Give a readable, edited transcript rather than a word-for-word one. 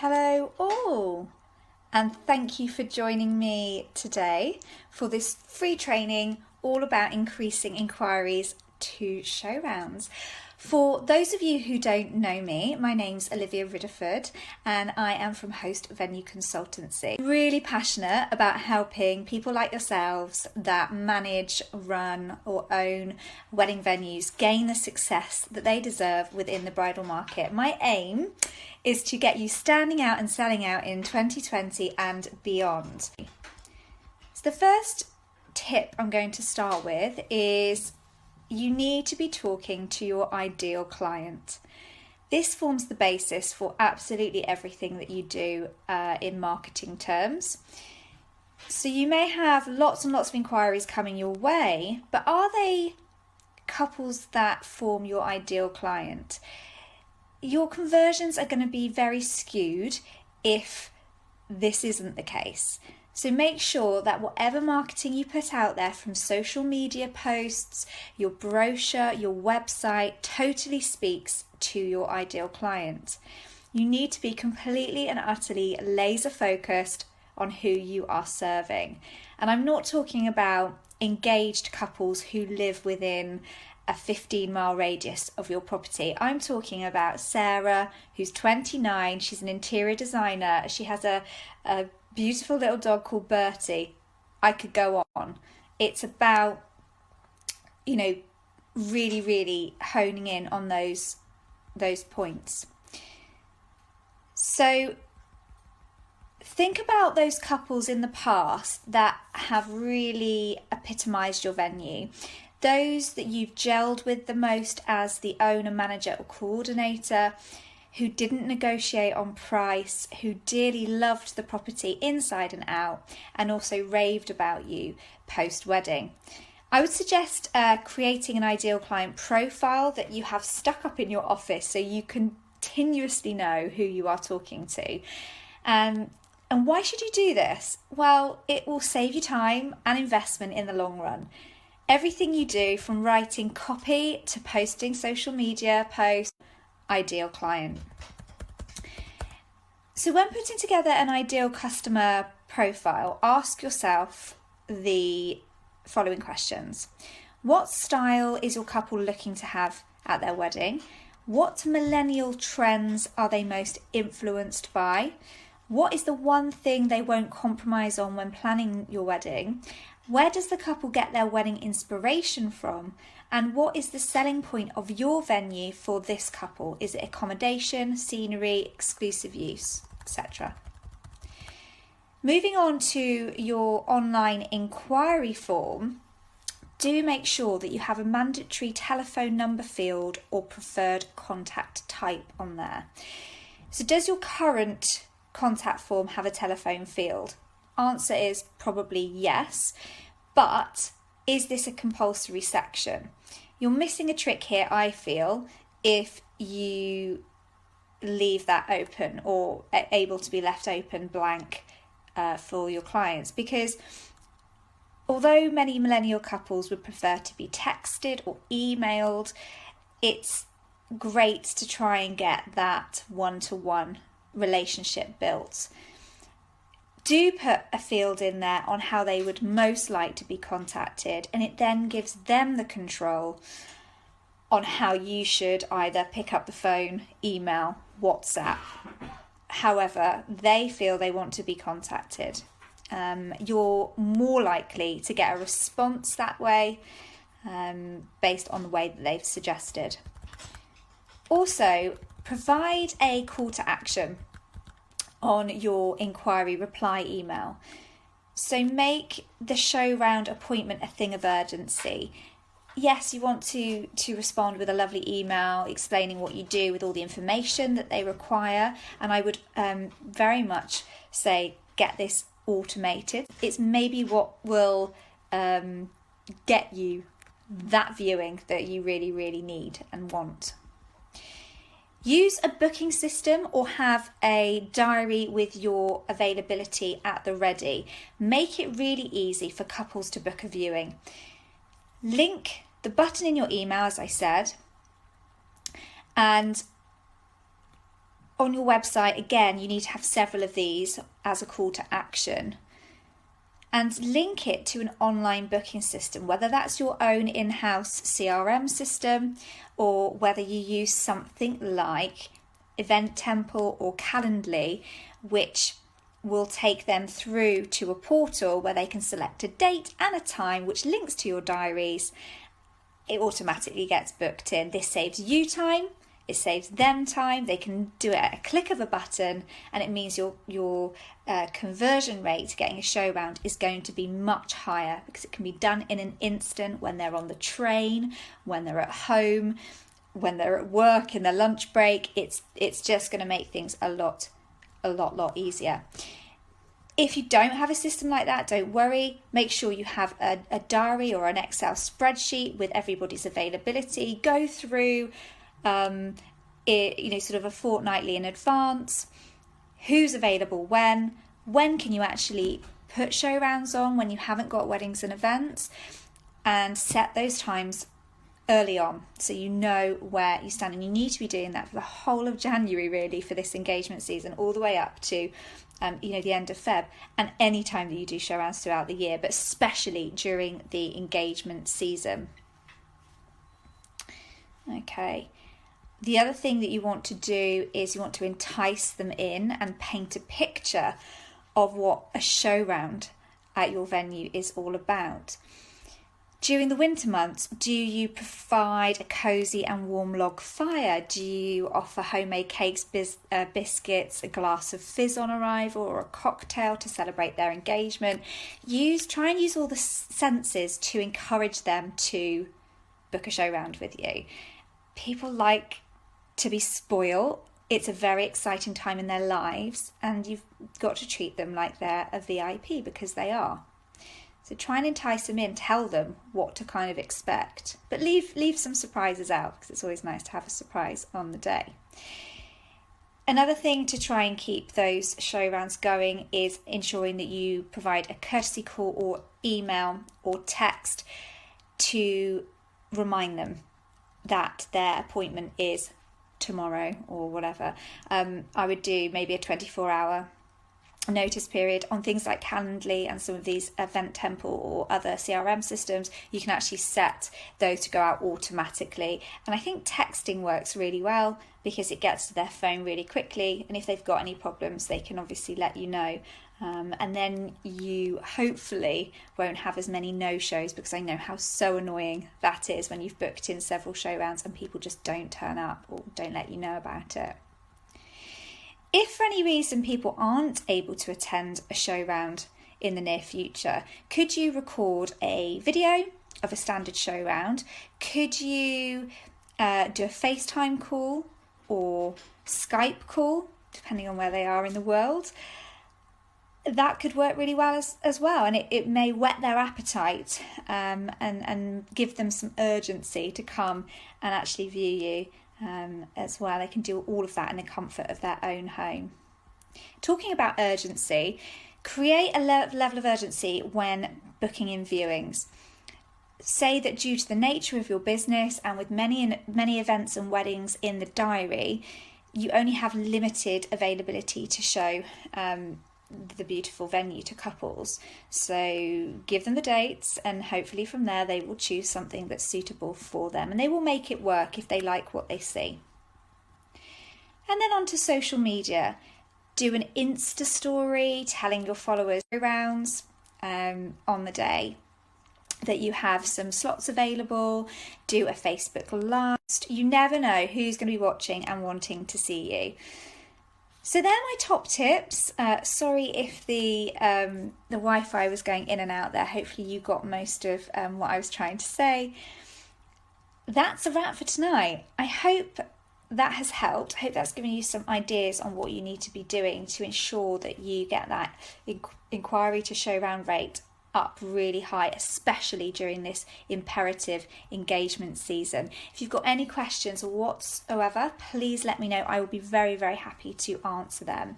Hello all, and thank you for joining me today for this free training all about increasing inquiries to show rounds. For those of you who don't know me, my name's Olivia Ridderford and I am from Host Venue Consultancy. I'm really passionate about helping people like yourselves that manage, run or own wedding venues gain the success that they deserve within the bridal market. My aim is to get you standing out and selling out in 2020 and beyond. So the first tip I'm going to start with is you need to be talking to your ideal client. This forms the basis for absolutely everything that you do in marketing terms. So you may have lots and lots of inquiries coming your way, but are they couples that form your ideal client? Your conversions are going to be very skewed if this isn't the case. So make sure that whatever marketing you put out there, from social media posts, your brochure, your website, totally speaks to your ideal client. You need to be completely and utterly laser focused on who you are serving. And I'm not talking about engaged couples who live within a 15-mile radius of your property. I'm talking about Sarah, who's 29. She's an interior designer. She has a beautiful little dog called Bertie. I could go on. It's about, really honing in on those points. So think about those couples in the past that have really epitomised your venue. Those that you've gelled with the most as the owner, manager or coordinator, who didn't negotiate on price, who dearly loved the property inside and out, and also raved about you post-wedding. I would suggest creating an ideal client profile that you have stuck up in your office so you continuously know who you are talking to. And why should you do this? Well, it will save you time and investment in the long run. Everything you do, from writing copy to posting social media posts, ideal client. So when putting together an ideal customer profile, ask yourself the following questions. What style is your couple looking to have at their wedding? What millennial trends are they most influenced by? What is the one thing they won't compromise on when planning your wedding? Where does the couple get their wedding inspiration from? And what is the selling point of your venue for this couple? Is it accommodation, scenery, exclusive use, etc.? Moving on to your online inquiry form, do make sure that you have a mandatory telephone number field or preferred contact type on there. So does your current contact form have a telephone field? Answer is probably yes, but is this a compulsory section? You're missing a trick here, I feel, if you leave that open or able to be left open blank for your clients, because although many millennial couples would prefer to be texted or emailed, it's great to try and get that one-to-one relationship built. Do put a field in there on how they would most like to be contacted, and it then gives them the control on how you should either pick up the phone, email, WhatsApp, however they feel they want to be contacted. You're more likely to get a response that way based on the way that they've suggested. Also, provide a call to action on your inquiry reply email. So make the show round appointment a thing of urgency. Yes, you want to respond with a lovely email explaining what you do with all the information that they require, and I would very much say get this automated. It's maybe what will get you that viewing that you really, really need and want. Use a booking system or have a diary with your availability at the ready. Make it really easy for couples to book a viewing. Link the button in your email, as I said, and On your website, again, you need to have several of these as a call to action. And link it to an online booking system, whether that's your own in-house CRM system or whether you use something like Event Temple or Calendly, which will take them through to a portal where they can select a date and a time which links to your diaries. It automatically gets booked in. This saves you time. It saves them time. They can do it at a click of a button, and it means your conversion rate to getting a show round is going to be much higher because it can be done in an instant when they're on the train, when they're at home, when they're at work, in their lunch break. It's just going to make things a lot easier. If you don't have a system like that, don't worry. Make sure you have a diary or an Excel spreadsheet with everybody's availability. Go through sort of a fortnightly in advance. Who's available when can you actually put show rounds on when you haven't got weddings and events, and set those times early on so you know where you stand. And you need to be doing that for the whole of January, really, for this engagement season, all the way up to the end of Feb, and any time that you do show rounds throughout the year, but especially during the engagement season. Okay. The other thing that you want to do is you want to entice them in and paint a picture of what a show round at your venue is all about. During the winter months, do you provide a cosy and warm log fire? Do you offer homemade cakes, biscuits, a glass of fizz on arrival, or a cocktail to celebrate their engagement? Try and use all the senses to encourage them to book a show round with you. People like to be spoiled. It's a very exciting time in their lives, and you've got to treat them like they're a VIP, because they are. So try and entice them in, tell them what to kind of expect, but leave some surprises out, because it's always nice to have a surprise on the day. Another thing to try and keep those show rounds going is ensuring that you provide a courtesy call or email or text to remind them that their appointment is tomorrow or whatever. I would do maybe a 24-hour notice period on things like Calendly and some of these Event Temple or other CRM systems. You can actually set those to go out automatically, and I think texting works really well because it gets to their phone really quickly, and if they've got any problems they can obviously let you know, and then you hopefully won't have as many no-shows, because I know how so annoying that is when you've booked in several show rounds and people just don't turn up or don't let you know about it. If for any reason people aren't able to attend a show round in the near future, could you record a video of a standard show round? Could you do a FaceTime call or Skype call, depending on where they are in the world? That could work really well as well, and it may whet their appetite and give them some urgency to come and actually view you as well. They can do all of that in the comfort of their own home. Talking about urgency, create a level of urgency when booking in viewings. Say that due to the nature of your business and with many events and weddings in the diary, you only have limited availability to show the beautiful venue to couples. So give them the dates, and hopefully from there they will choose something that's suitable for them, and they will make it work if they like what they see. And then on to social media. Do an Insta story telling your followers around on the day that you have some slots available. Do a Facebook Live. You never know who's going to be watching and wanting to see you. So they're my top tips. Sorry if the Wi-Fi was going in and out there. Hopefully you got most of what I was trying to say. That's a wrap for tonight. I hope that has helped. I hope that's given you some ideas on what you need to be doing to ensure that you get that inquiry to show round rate up really high, especially during this imperative engagement season. If you've got any questions or whatsoever, please let me know. I will be very, very happy to answer them.